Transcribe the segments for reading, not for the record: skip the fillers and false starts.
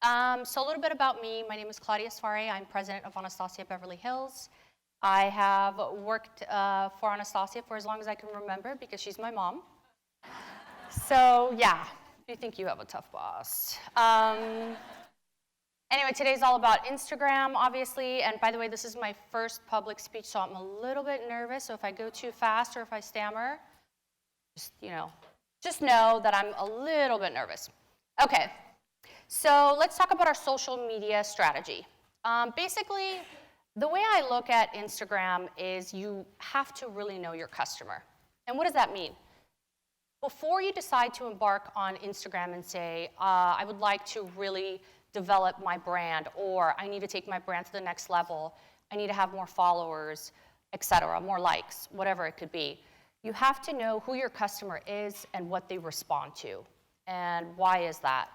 So a little bit about me. My name is Claudia Soare. I'm president of Anastasia Beverly Hills. I have worked for Anastasia for as long as I can remember because she's my mom. So yeah, you think you have a tough boss. Anyway, today's all about Instagram, obviously. And by the way, this is my first public speech, so I'm a little bit nervous. So if I go too fast or if I stammer, just know that I'm a little bit nervous. Okay. So let's talk about our social media strategy. Basically, the way I look at Instagram is you have to really know your customer. And what does that mean? Before you decide to embark on Instagram and say, I would like to really develop my brand, or I need to take my brand to the next level, I need to have more followers, etc., more likes, whatever it could be, you have to know who your customer is and what they respond to. And why is that?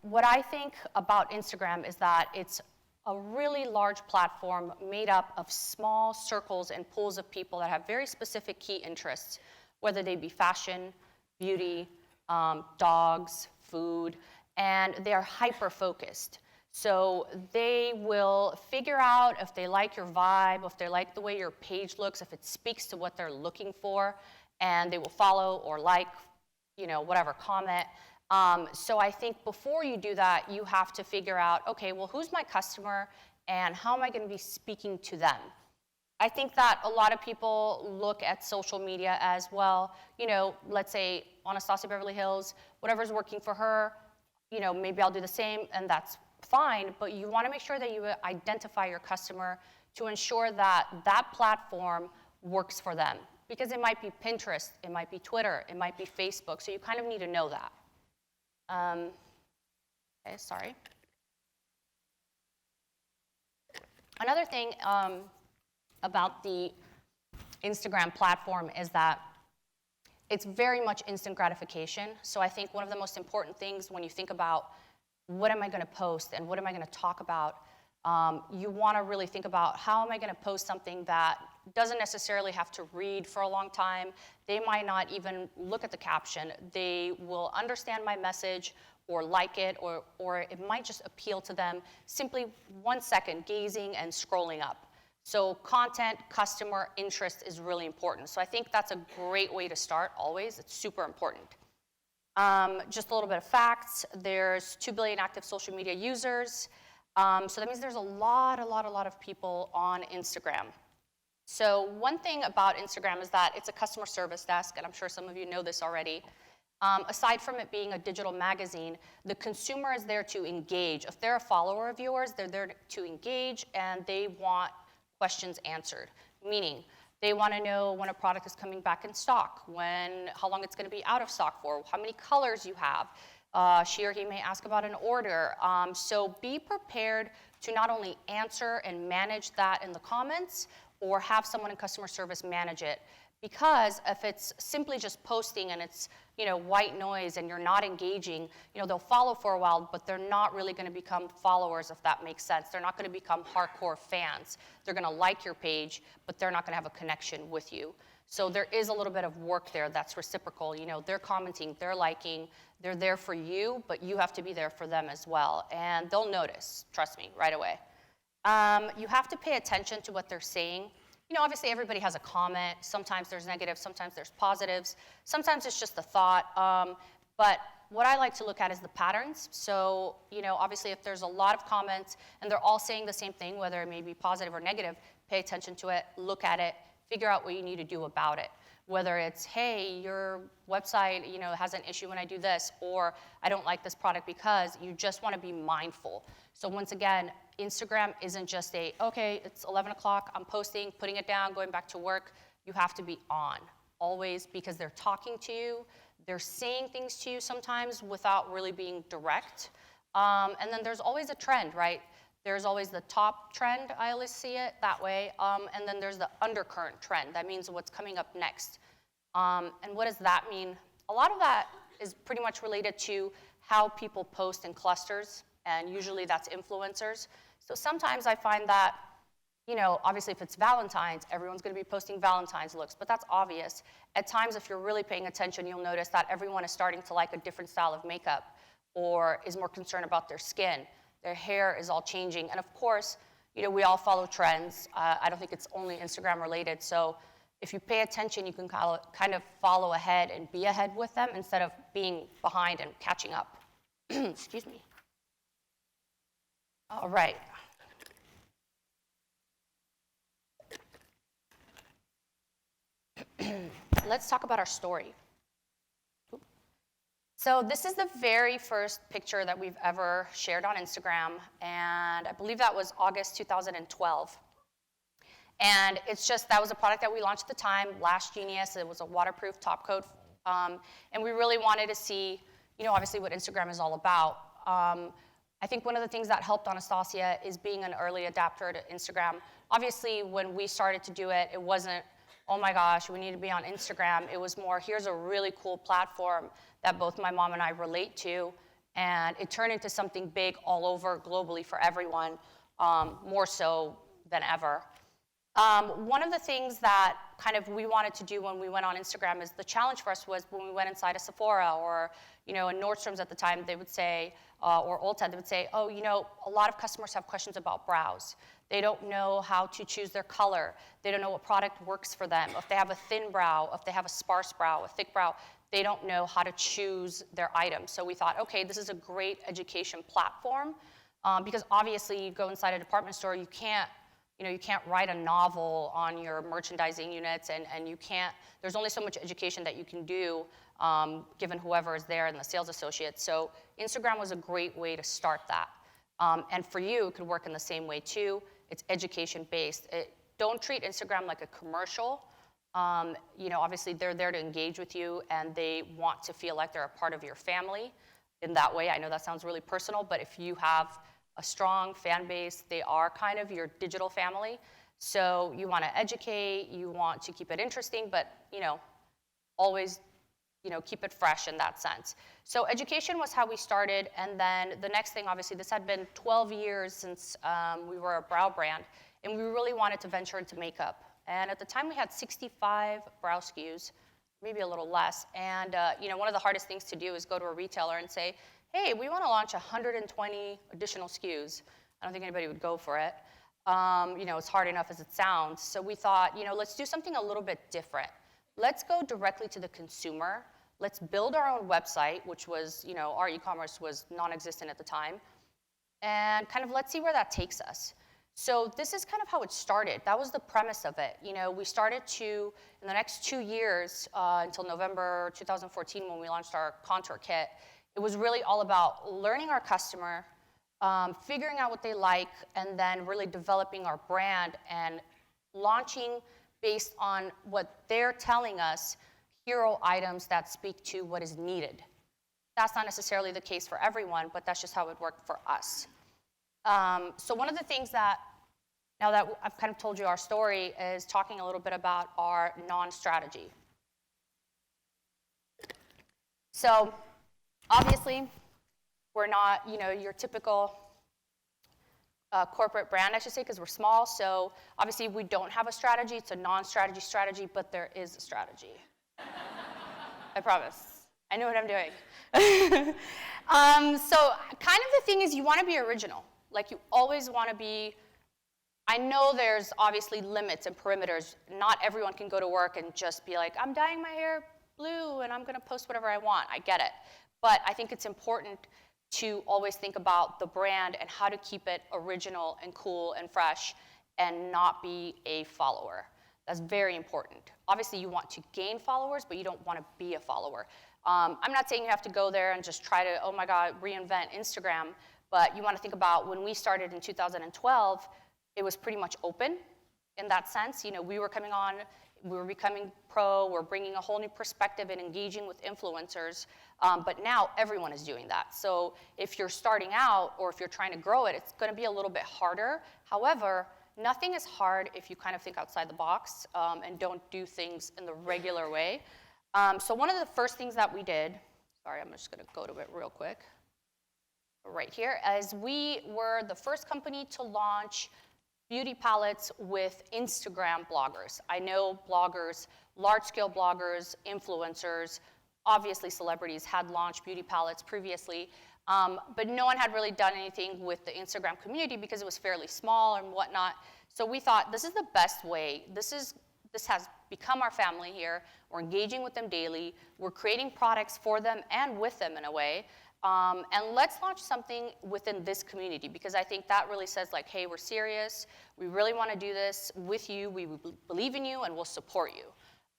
What I think about Instagram is that it's a really large platform made up of small circles and pools of people that have very specific key interests, whether they be fashion, beauty, dogs, food, and they're hyper-focused. So they will figure out if they like your vibe, if they like the way your page looks, if it speaks to what they're looking for, and they will follow or like, whatever, comment. So I think before you do that, you have to figure out, okay, well, who's my customer and how am I going to be speaking to them? I think that a lot of people look at social media as, well, let's say Anastasia Beverly Hills, whatever's working for her, maybe I'll do the same, and that's fine, but you want to make sure that you identify your customer to ensure that that platform works for them. Because it might be Pinterest, it might be Twitter, it might be Facebook, so you kind of need to know that. Okay, sorry. Another thing about the Instagram platform is that it's very much instant gratification. So I think one of the most important things when you think about what am I going to post and what am I going to talk about, you want to really think about how am I going to post something that doesn't necessarily have to read for a long time. They might not even look at the caption. They will understand my message or like it, or it might just appeal to them simply 1 second gazing and scrolling up. So content, customer, interest is really important. So I think that's a great way to start always. It's super important. Just a little bit of facts. There's 2 billion active social media users. So that means there's a lot of people on Instagram. So one thing about Instagram is that it's a customer service desk, and I'm sure some of you know this already. Aside from it being a digital magazine, the consumer is there to engage. If they're a follower of yours, they're there to engage, and they want questions answered, meaning they want to know when a product is coming back in stock, how long it's going to be out of stock for, how many colors you have. She or he may ask about an order. So be prepared to not only answer and manage that in the comments or have someone in customer service manage it. Because if it's simply just posting and it's white noise and you're not engaging, they'll follow for a while, but they're not really going to become followers, if that makes sense. They're not going to become hardcore fans. They're going to like your page, but they're not going to have a connection with you. So there is a little bit of work there that's reciprocal. They're commenting, they're liking, they're there for you, but you have to be there for them as well. And they'll notice, trust me, right away. You have to pay attention to what they're saying. Obviously everybody has a comment. Sometimes there's negatives, sometimes there's positives. Sometimes it's just a thought. But what I like to look at is the patterns. So, obviously if there's a lot of comments and they're all saying the same thing, whether it may be positive or negative, pay attention to it, look at it, figure out what you need to do about it. Whether it's, hey, your website, has an issue when I do this, or I don't like this product because, you just want to be mindful. So once again, Instagram isn't just okay, it's 11 o'clock, I'm posting, putting it down, going back to work. You have to be on, always, because they're talking to you. They're saying things to you sometimes without really being direct. And then there's always a trend, right? There's always the top trend, I always see it that way. And then there's the undercurrent trend. That means what's coming up next. And what does that mean? A lot of that is pretty much related to how people post in clusters, and usually that's influencers. So sometimes I find that, obviously if it's Valentine's, everyone's going to be posting Valentine's looks, but that's obvious. At times, if you're really paying attention, you'll notice that everyone is starting to like a different style of makeup, or is more concerned about their skin. Their hair is all changing. And of course, we all follow trends. I don't think it's only Instagram related. So if you pay attention, you can kind of follow ahead and be ahead with them instead of being behind and catching up. Excuse me. All right. Let's talk about our story. So this is the very first picture that we've ever shared on Instagram, and I believe that was August 2012. And that was a product that we launched at the time, Lash Genius. It was a waterproof top coat, and we really wanted to see, obviously what Instagram is all about. I think one of the things that helped Anastasia is being an early adapter to Instagram. Obviously, when we started to do it, it wasn't, oh my gosh, we need to be on Instagram. It was more, here's a really cool platform that both my mom and I relate to, and it turned into something big all over globally for everyone, more so than ever. One of the things that kind of we wanted to do when we went on Instagram is the challenge for us was when we went inside a Sephora or, in Nordstrom's at the time, they would say, or Ulta, they would say, oh, a lot of customers have questions about brows. They don't know how to choose their color. They don't know what product works for them. If they have a thin brow, if they have a sparse brow, a thick brow, they don't know how to choose their items. So we thought, okay, this is a great education platform because obviously you go inside a department store, you can't write a novel on your merchandising units and you can't, there's only so much education that you can do given whoever is there and the sales associates. So Instagram was a great way to start that. And for you, it could work in the same way too. It's education-based. Don't treat Instagram like a commercial. Obviously they're there to engage with you and they want to feel like they're a part of your family in that way. I know that sounds really personal, but if you have a strong fan base, they are kind of your digital family. So you want to educate, you want to keep it interesting, but always keep it fresh in that sense. So education was how we started, and then the next thing, obviously, this had been 12 years since we were a brow brand, and we really wanted to venture into makeup. And at the time, we had 65 brow SKUs, maybe a little less. And one of the hardest things to do is go to a retailer and say, hey, we want to launch 120 additional SKUs. I don't think anybody would go for it. It's hard enough as it sounds. So we thought, let's do something a little bit different. Let's go directly to the consumer. Let's build our own website, which was, our e-commerce was non-existent at the time. And kind of let's see where that takes us. So this is kind of how it started. That was the premise of it. We started to, in the next 2 years, until November 2014 when we launched our contour kit, it was really all about learning our customer, figuring out what they like, and then really developing our brand and launching based on what they're telling us, hero items that speak to what is needed. That's not necessarily the case for everyone, but that's just how it worked for us. So one of the things that, now that I've kind of told you our story, is talking a little bit about our non-strategy. So obviously, we're not, your typical corporate brand, I should say, because we're small. So obviously, we don't have a strategy. It's a non-strategy strategy, but there is a strategy. I promise. I know what I'm doing. So kind of the thing is you want to be original. Like you always want to be, I know there's obviously limits and perimeters. Not everyone can go to work and just be like, I'm dyeing my hair blue and I'm going to post whatever I want. I get it. But I think it's important to always think about the brand and how to keep it original and cool and fresh and not be a follower. That's very important. Obviously, you want to gain followers, but you don't want to be a follower. I'm not saying you have to go there and just try to, oh my God, reinvent Instagram, but you want to think about when we started in 2012, it was pretty much open in that sense. We were coming on, we were becoming pro, we're bringing a whole new perspective and engaging with influencers, but now everyone is doing that. So if you're starting out or if you're trying to grow it, it's going to be a little bit harder. However, nothing is hard if you kind of think outside the box and don't do things in the regular way. So one of the first things that we did, sorry, I'm just going to go to it real quick, right here, is we were the first company to launch beauty palettes with Instagram bloggers. I know bloggers, large-scale bloggers, influencers, obviously celebrities had launched beauty palettes previously, But no one had really done anything with the Instagram community because it was fairly small and whatnot. So we thought, this is the best way. This has become our family here. We're engaging with them daily. We're creating products for them and with them in a way. And let's launch something within this community, because I think that really says, like, hey, we're serious. We really want to do this with you. We believe in you, and we'll support you.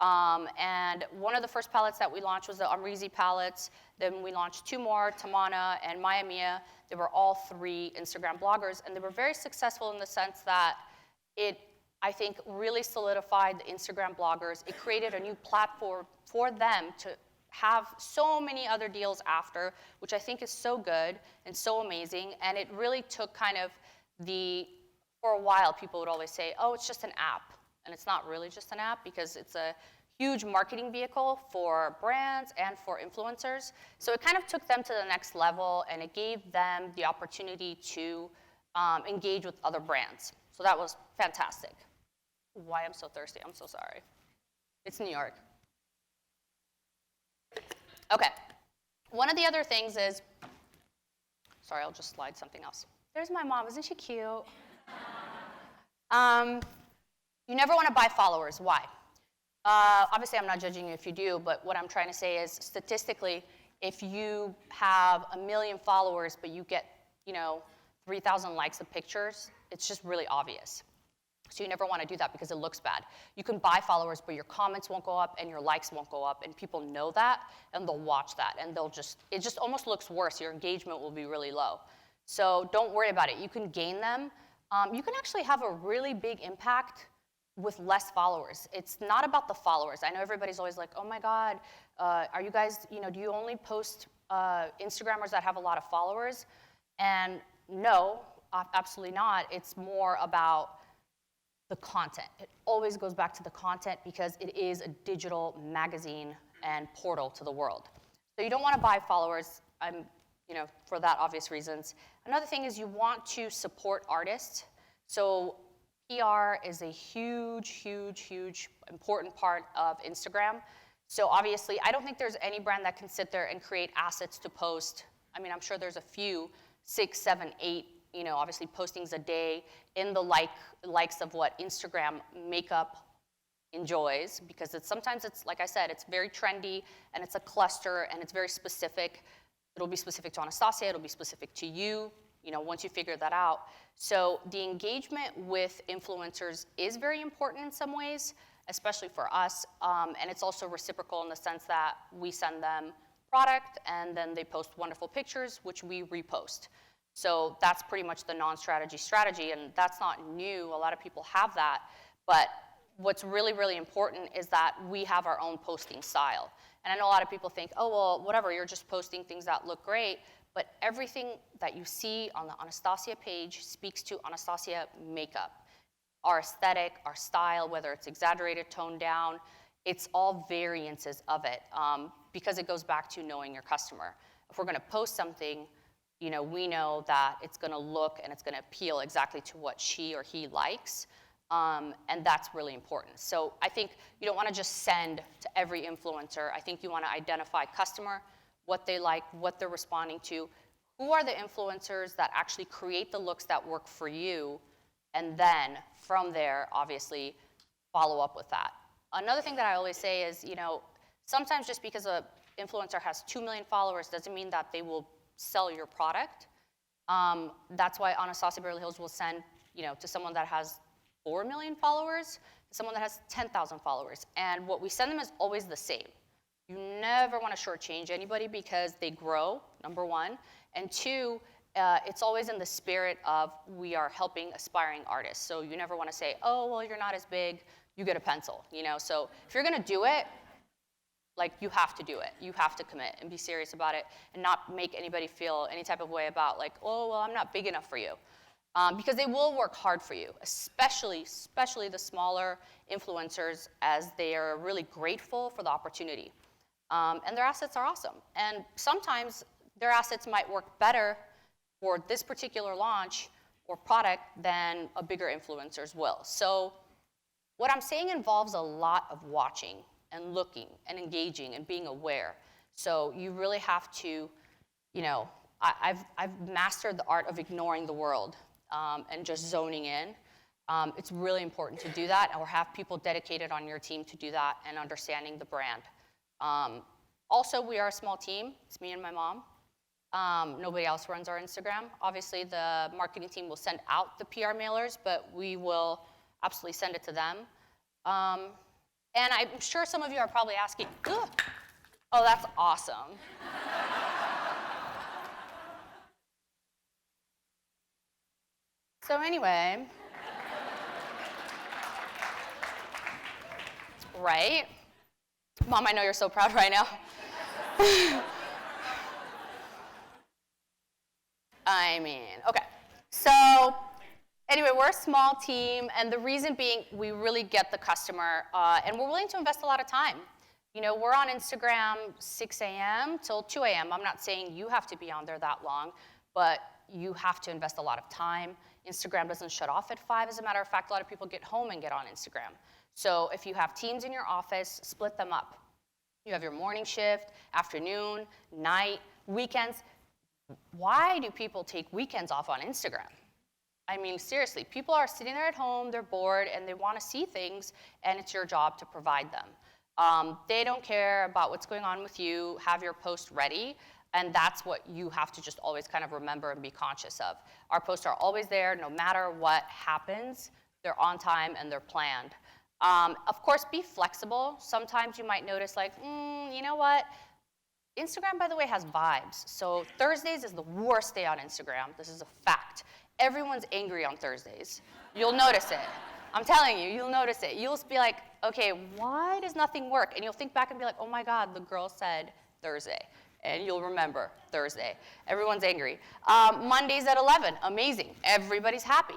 And one of the first palettes that we launched was the Amrizi palettes. Then we launched 2 more, Tamana and Maya Mia. They were all 3 Instagram bloggers, and they were very successful in the sense that it, I think, really solidified the Instagram bloggers. It created a new platform for them to have so many other deals after, which I think is so good and so amazing. And it really took kind of for a while, people would always say, oh, it's just an app. And it's not really just an app, because it's a huge marketing vehicle for brands and for influencers. So it kind of took them to the next level, and it gave them the opportunity to engage with other brands. So that was fantastic. Why I'm so thirsty, I'm so sorry. It's New York. Okay, one of the other things is, sorry, I'll just slide something else. There's my mom, isn't she cute? You never want to buy followers. Why? Obviously, I'm not judging you if you do, but what I'm trying to say is, statistically, if you have 1 million followers, but you get, 3,000 likes of pictures, it's just really obvious. So you never want to do that, because it looks bad. You can buy followers, but your comments won't go up and your likes won't go up, and people know that, and they'll watch that, and it just almost looks worse. Your engagement will be really low. So don't worry about it. You can gain them. You can actually have a really big impact with less followers. It's not about the followers. I know everybody's always like, oh my God, are you guys, do you only post Instagrammers that have a lot of followers? And no, absolutely not. It's more about the content. It always goes back to the content, because it is a digital magazine and portal to the world. So you don't want to buy followers, for that obvious reasons. Another thing is, you want to support artists. So PR is a huge, huge, huge important part of Instagram. So obviously, I don't think there's any brand that can sit there and create assets to post. I mean, I'm sure there's a few, 6, 7, 8, obviously postings a day in the likes of what Instagram makeup enjoys, because sometimes it's, like I said, it's very trendy, and it's a cluster, and it's very specific. It'll be specific to Anastasia, it'll be specific to you, once you figure that out. So the engagement with influencers is very important in some ways, especially for us, and it's also reciprocal in the sense that we send them product, and then they post wonderful pictures, which we repost. So that's pretty much the non-strategy strategy, and that's not new. A lot of people have that, but what's really, really important is that we have our own posting style. And I know a lot of people think, oh, well, whatever, you're just posting things that look great, but everything that you see on the Anastasia page speaks to Anastasia makeup. Our aesthetic, our style, whether it's exaggerated, toned down, it's all variances of it, because it goes back to knowing your customer. If we're gonna post something, we know that it's gonna look and it's gonna appeal exactly to what she or he likes. And that's really important. So I think you don't want to just send to every influencer. I think you want to identify customer, what they like, what they're responding to, who are the influencers that actually create the looks that work for you, and then from there, obviously, follow up with that. Another thing that I always say is, sometimes just because an influencer has 2 million followers doesn't mean that they will sell your product. That's why Anastasia Beverly Hills will send, to someone that has 4 million followers to someone that has 10,000 followers. And what we send them is always the same. You never want to shortchange anybody, because they grow, number one. And 2, it's always in the spirit of, we are helping aspiring artists. So you never want to say, oh, well, you're not as big, you get a pencil. So if you're going to do it, you have to do it. You have to commit and be serious about it, and not make anybody feel any type of way about, oh, well, I'm not big enough for you. Because they will work hard for you, especially the smaller influencers, as they are really grateful for the opportunity. And their assets are awesome. And sometimes their assets might work better for this particular launch or product than a bigger influencer's will. So what I'm saying involves a lot of watching and looking and engaging and being aware. So you really have to, I've mastered the art of ignoring the world and just zoning in. It's really important to do that, or have people dedicated on your team to do that and understanding the brand. Also, we are a small team. It's me and my mom. Nobody else runs our Instagram. Obviously, the marketing team will send out the PR mailers, but we will absolutely send it to them. And I'm sure some of you are probably asking, ugh, oh, that's awesome. So anyway, right? Mom, I know you're so proud right now. I mean, okay. So anyway, we're a small team, and the reason being we really get the customer, and we're willing to invest a lot of time. You know, we're on Instagram 6 a.m. till 2 a.m. I'm not saying you have to be on there that long, but you have to invest a lot of time. Instagram doesn't shut off at 5. As a matter of fact, a lot of people get home and get on Instagram. So if you have teams in your office, split them up. You have your morning shift, afternoon, night, weekends. Why do people take weekends off on Instagram? I mean, seriously, people are sitting there at home, they're bored, and they want to see things, and it's your job to provide them. They don't care about what's going on with you. Have your post ready, and that's what you have to just always kind of remember and be conscious of. Our posts are always there, no matter what happens. They're on time and they're planned. Of course, be flexible. Sometimes you might notice, like, you know what? Instagram, by the way, has vibes. So Thursdays is the worst day on Instagram. This is a fact. Everyone's angry on Thursdays. You'll notice it. I'm telling you, you'll notice it. You'll be like, okay, why does nothing work? And you'll think back and be like, oh my God, the girl said Thursday. And you'll remember Thursday. Everyone's angry. Mondays at 11, amazing. Everybody's happy.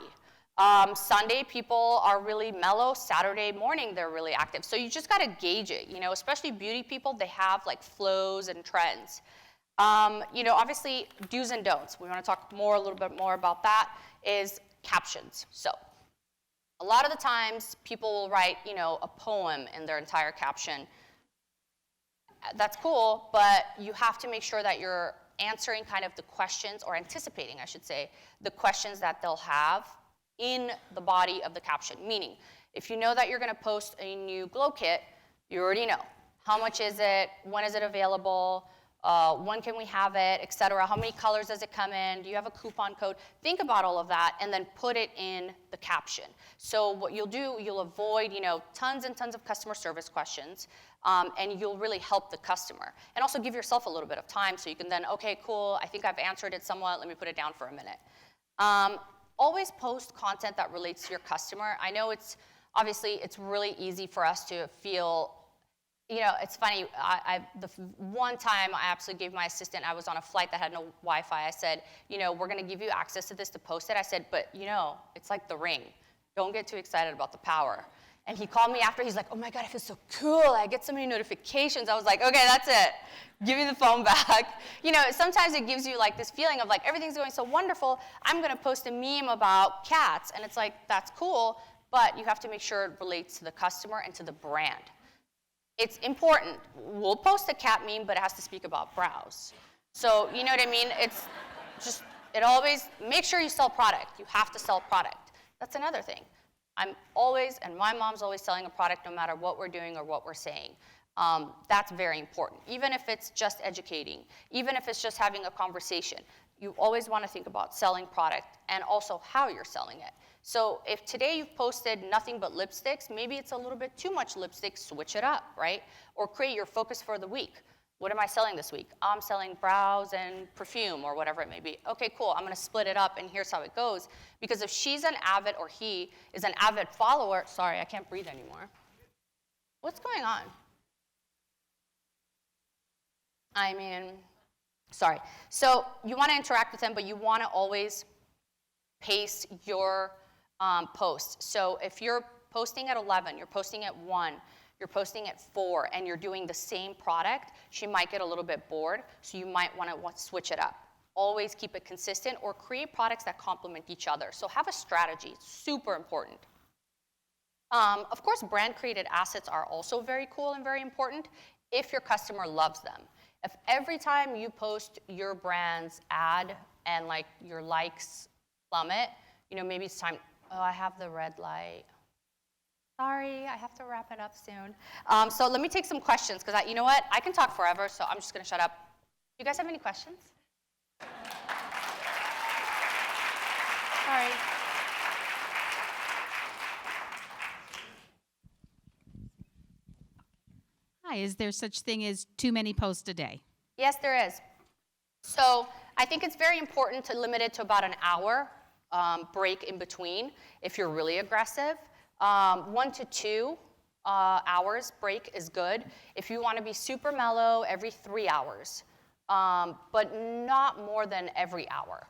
Sunday, people are really mellow. Saturday morning, they're really active. So you just got to gauge it, you know, especially beauty people, they have like flows and trends. You know, obviously, do's and don'ts. We want to talk a little bit more about that, is captions. So a lot of the times, people will write, you know, a poem in their entire caption. That's cool, but you have to make sure that you're answering kind of the questions, or anticipating, I should say, the questions that they'll have in the body of the caption. Meaning, if you know that you're going to post a new glow kit, you already know. How much is it? When is it available? When can we have it, et cetera? How many colors does it come in? Do you have a coupon code? Think about all of that and then put it in the caption. So what you'll do, you'll avoid, you know, tons and tons of customer service questions, and you'll really help the customer. And also give yourself a little bit of time so you can then, okay, cool, I think I've answered it somewhat, let me put it down for a minute. Always post content that relates to your customer. I know obviously it's really easy for us to feel, you know, it's funny, the one time I absolutely gave my assistant, I was on a flight that had no Wi-Fi, I said, you know, we're going to give you access to this to post it. I said, but you know, it's like the Ring. Don't get too excited about the power. And he called me after, he's like, oh my God, I feel so cool. I get so many notifications. I was like, okay, that's it. Give me the phone back. You know, sometimes it gives you like this feeling of like, everything's going so wonderful, I'm going to post a meme about cats. And it's like, that's cool, but you have to make sure it relates to the customer and to the brand. It's important. We'll post a cat meme, but it has to speak about brows. So, you know what I mean? It's just, it always, make sure you sell product. You have to sell product. That's another thing. I'm always, and my mom's always selling a product no matter what we're doing or what we're saying. That's very important. Even if it's just educating, even if it's just having a conversation, you always want to think about selling product and also how you're selling it. So if today you've posted nothing but lipsticks, maybe it's a little bit too much lipstick, switch it up, right? Or create your focus for the week. What am I selling this week? I'm selling brows and perfume or whatever it may be. Okay, cool, I'm gonna split it up and here's how it goes. Because if she's an avid, or he is an avid follower, sorry, I can't breathe anymore. What's going on? I mean, sorry. So you wanna interact with them, but you wanna always pace your post. So if you're posting at 11, you're posting at 1, you're posting at 4, and you're doing the same product, she might get a little bit bored, so you might want to switch it up. Always keep it consistent, or create products that complement each other. So have a strategy, it's super important. Of course, brand created assets are also very cool and very important if your customer loves them. If every time you post your brand's ad and like your likes plummet, maybe it's time, oh, I have the red light. Sorry, I have to wrap it up soon. So let me take some questions, because you know what? I can talk forever, so I'm just going to shut up. You guys have any questions? Sorry. Hi, is there such thing as too many posts a day? Yes, there is. So I think it's very important to limit it to about an hour break in between if you're really aggressive. 1 to 2 hours break is good. If you want to be super mellow, every 3 hours, but not more than every hour.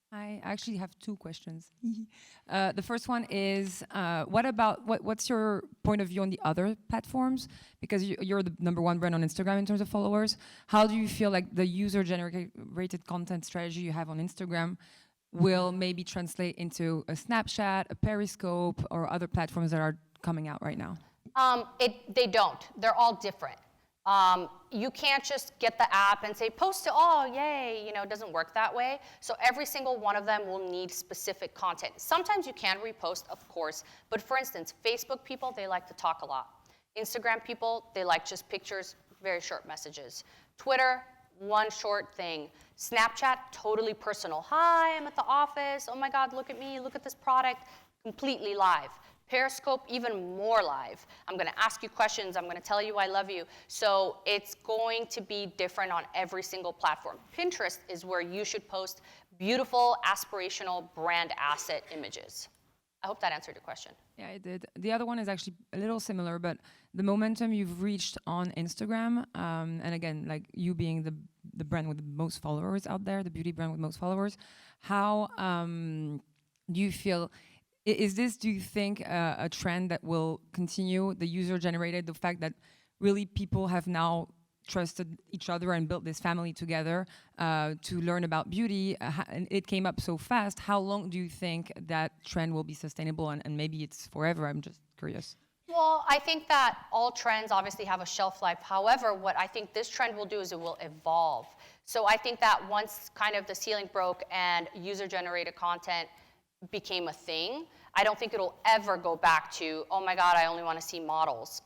I actually have 2 questions. The first one is, what's your point of view on the other platforms? Because you're the #1 brand on Instagram in terms of followers. How do you feel like the user-generated content strategy you have on Instagram will maybe translate into a Snapchat, a Periscope, or other platforms that are coming out right now? They don't. They're all different. You can't just get the app and say, post to all, yay. It doesn't work that way. So every single one of them will need specific content. Sometimes you can repost, of course. But for instance, Facebook people, they like to talk a lot. Instagram people, they like just pictures, very short messages. Twitter, one short thing. Snapchat, totally personal. Hi, I'm at the office. Oh my God, look at me. Look at this product. Completely live. Periscope, even more live. I'm going to ask you questions. I'm going to tell you I love you. So it's going to be different on every single platform. Pinterest is where you should post beautiful, aspirational brand asset images. I hope that answered your question. Yeah, it did. The other one is actually a little similar, but the momentum you've reached on Instagram, and again, like you being the brand with the most followers out there, the beauty brand with most followers, how do you feel? Do you think, a trend that will continue, the user-generated, the fact that really people have now trusted each other and built this family together to learn about beauty, and it came up so fast. How long do you think that trend will be sustainable, and maybe it's forever? I'm just curious. Well, I think that all trends obviously have a shelf life. However, what I think this trend will do is it will evolve. So I think that once kind of the ceiling broke and user-generated content became a thing, I don't think it'll ever go back to, oh my God, I only want to see models.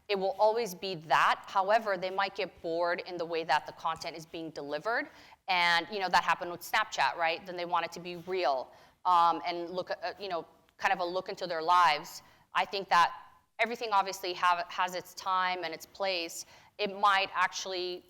It will always be that. However, they might get bored in the way that the content is being delivered. And that happened with Snapchat, right? Then they want it to be real and look at, kind of a look into their lives. I think that everything obviously has its time and its place. It might actually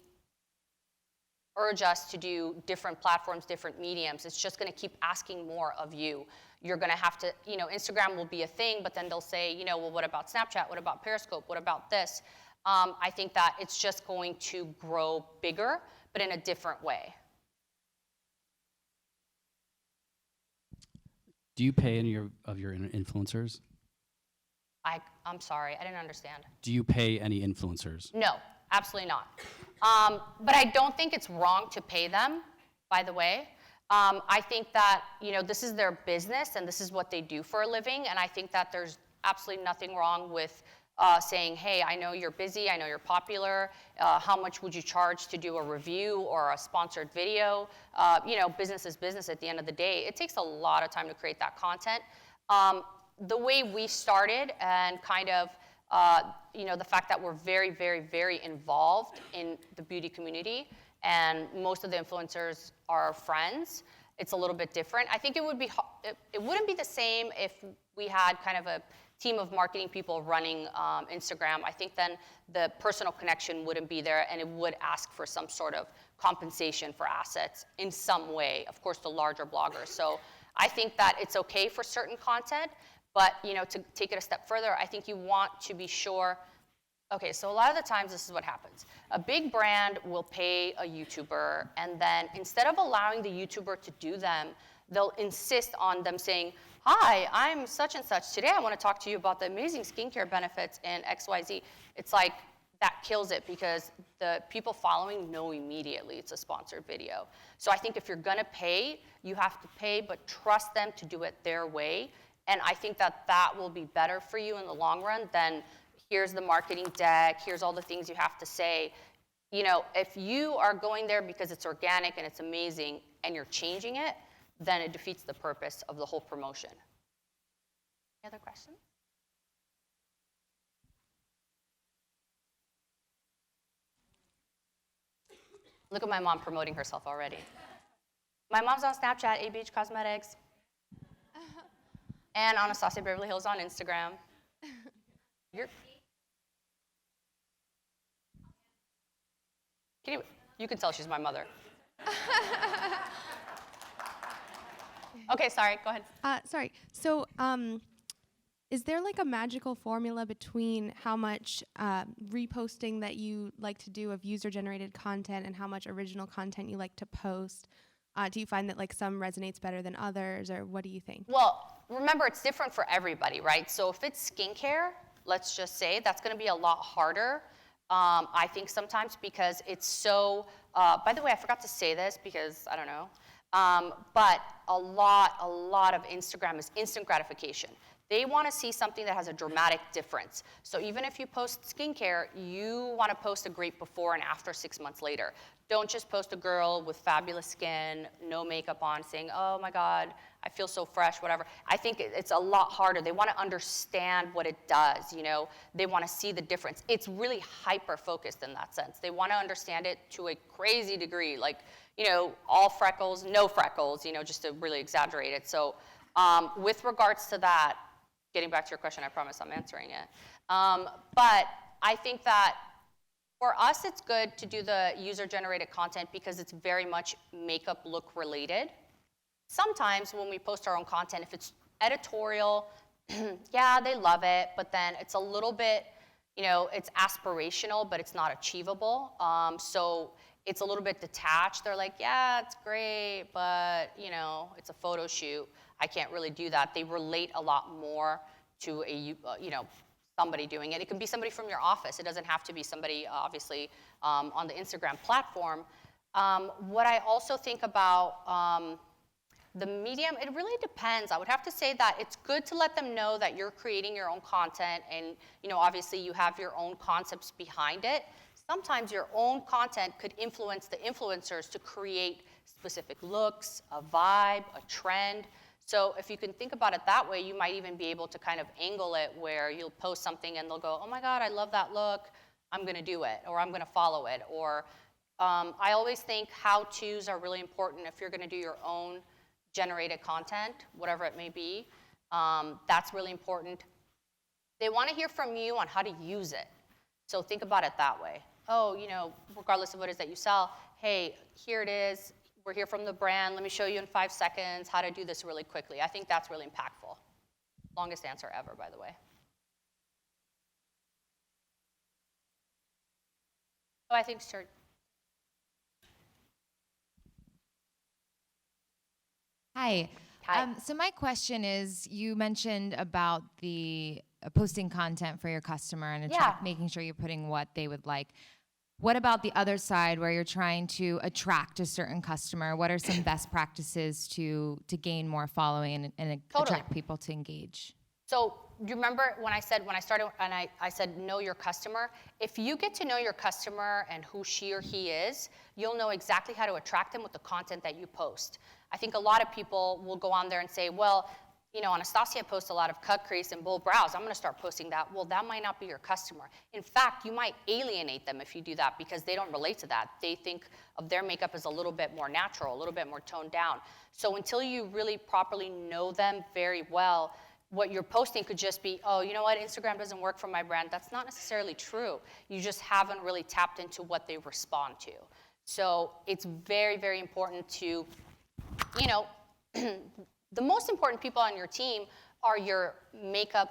urge us to do different platforms, different mediums. It's just going to keep asking more of you. You're going to have to, Instagram will be a thing, but then they'll say, well, what about Snapchat? What about Periscope? What about this? I think that it's just going to grow bigger, but in a different way. Do you pay any of your influencers? I'm sorry, I didn't understand. Do you pay any influencers? No, absolutely not. But I don't think it's wrong to pay them, by the way. I think that, this is their business and this is what they do for a living. And I think that there's absolutely nothing wrong with saying, hey, I know you're busy, I know you're popular. How much would you charge to do a review or a sponsored video? Business is business at the end of the day. It takes a lot of time to create that content. The way we started and kind of, the fact that we're very, very, very involved in the beauty community and most of the influencers are friends, it's a little bit different. I think it wouldn't be the same if we had kind of a team of marketing people running Instagram. I think then the personal connection wouldn't be there and it would ask for some sort of compensation for assets in some way, of course, the larger bloggers. So I think that it's okay for certain content, but to take it a step further, I think you want to be sure. Okay, so a lot of the times this is what happens. A big brand will pay a YouTuber, and then instead of allowing the YouTuber to do them, they'll insist on them saying, hi, I'm such and such. Today I want to talk to you about the amazing skincare benefits in XYZ. It's like, that kills it because the people following know immediately it's a sponsored video. So I think if you're going to pay, you have to pay, but trust them to do it their way. And I think that that will be better for you in the long run than here's the marketing deck, here's all the things you have to say. You know, if you are going there because it's organic and it's amazing and you're changing it, then it defeats the purpose of the whole promotion. Any other questions? Look at my mom promoting herself already. My mom's on Snapchat, ABH Cosmetics. And Anastasia Beverly Hills on Instagram. You can tell she's my mother. Okay, sorry, go ahead. Sorry. So, is there like a magical formula between how much reposting that you like to do of user-generated content and how much original content you like to post? Do you find that like some resonates better than others, or what do you think? Well, remember, it's different for everybody, right? So if it's skincare, let's just say, that's gonna be a lot harder, I think sometimes, because it's so, by the way, I forgot to say this because, I don't know, but a lot of Instagram is instant gratification. They want to see something that has a dramatic difference. So even if you post skincare, you want to post a great before and after 6 months later. Don't just post a girl with fabulous skin, no makeup on, saying, oh my God, I feel so fresh, whatever. I think it's a lot harder. They want to understand what it does, you know. They want to see the difference. It's really hyper-focused in that sense. They want to understand it to a crazy degree, like, you know, all freckles, no freckles, you know, just to really exaggerate it. So with regards to that, getting back to your question, I promise I'm answering it. But I think that for us, it's good to do the user-generated content because it's very much makeup look related. Sometimes when we post our own content, if it's editorial, yeah, they love it, but then it's a little bit, you know, it's aspirational, but it's not achievable. So it's a little bit detached. They're like, yeah, it's great, but, you know, it's a photo shoot. I can't really do that. They relate a lot more to a, you know, somebody doing it. It can be somebody from your office. It doesn't have to be somebody, obviously, on the Instagram platform. What I also think about the medium, it really depends. I would have to say that it's good to let them know that you're creating your own content and, you know, obviously you have your own concepts behind it. Sometimes your own content could influence the influencers to create specific looks, a vibe, a trend. So if you can think about it that way, you might even be able to kind of angle it where you'll post something and they'll go, oh my God, I love that look, I'm gonna do it, or I'm gonna follow it. Or I always think how-tos are really important if you're gonna do your own generated content, whatever it may be. That's really important. They wanna hear from you on how to use it. So think about it that way. Oh, you know, regardless of what it is that you sell, hey, here it is. We're here from the brand. Let me show you in 5 seconds how to do this really quickly. I think that's really impactful. Longest answer ever, by the way. Oh, I think sure. Hi. Hi. So my question is, you mentioned about the posting content for your customer and making sure you're putting what they would like. What about the other side where you're trying to attract a certain customer? What are some best practices to gain more following and attract people to engage? So do you remember when I started and I said know your customer? If you get to know your customer and who she or he is, you'll know exactly how to attract them with the content that you post. I think a lot of people will go on there and say, well, you know, Anastasia posts a lot of cut crease and bold brows. I'm gonna start posting that. Well, that might not be your customer. In fact, you might alienate them if you do that because they don't relate to that. They think of their makeup as a little bit more natural, a little bit more toned down. So until you really properly know them very well, what you're posting could just be, oh, you know what, Instagram doesn't work for my brand. That's not necessarily true. You just haven't really tapped into what they respond to. So it's very, very important to, you know, the most important people on your team are your makeup,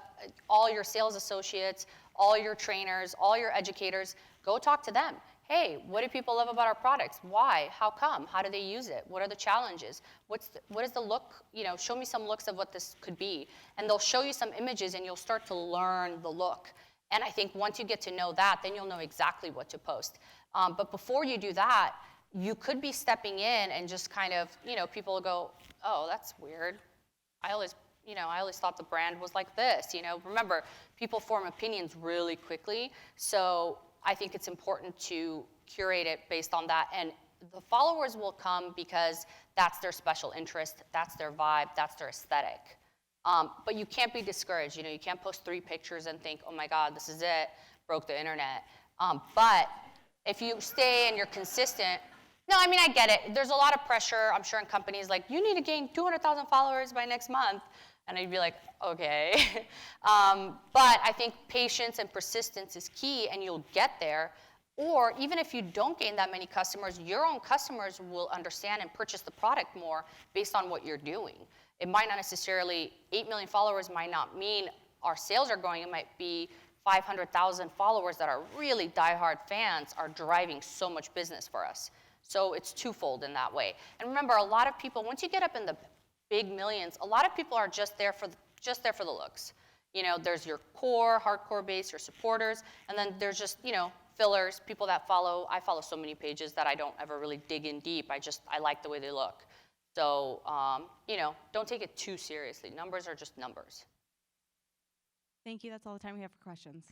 all your sales associates, all your trainers, all your educators. Go talk to them. Hey, what do people love about our products? Why? How come? How do they use it? What are the challenges? What is the look? You know, show me some looks of what this could be. And they'll show you some images and you'll start to learn the look. And I think once you get to know that, then you'll know exactly what to post. But before you do that, you could be stepping in and just kind of, you know, people will go, oh, that's weird. I always I always thought the brand was like this. Remember, people form opinions really quickly, so I think it's important to curate it based on that. And the followers will come because that's their special interest, that's their vibe, that's their aesthetic. But you can't be discouraged. You can't post 3 pictures and think, oh my God, this is it, broke the internet. But if you stay and you're consistent, no, I mean, I get it. There's a lot of pressure, I'm sure, in companies like, you need to gain 200,000 followers by next month. And I'd be like, okay. But I think patience and persistence is key, and you'll get there. Or even if you don't gain that many customers, your own customers will understand and purchase the product more based on what you're doing. It might not necessarily, 8 million followers might not mean our sales are going. It might be 500,000 followers that are really diehard fans are driving so much business for us. So it's twofold in that way. And remember, a lot of people, once you get up in the big millions, a lot of people are just there for the looks. There's your core, hardcore base, your supporters, and then there's just, fillers, people that follow. I follow so many pages that I don't ever really dig in deep. I like the way they look. So, don't take it too seriously. Numbers are just numbers. Thank you. That's all the time we have for questions.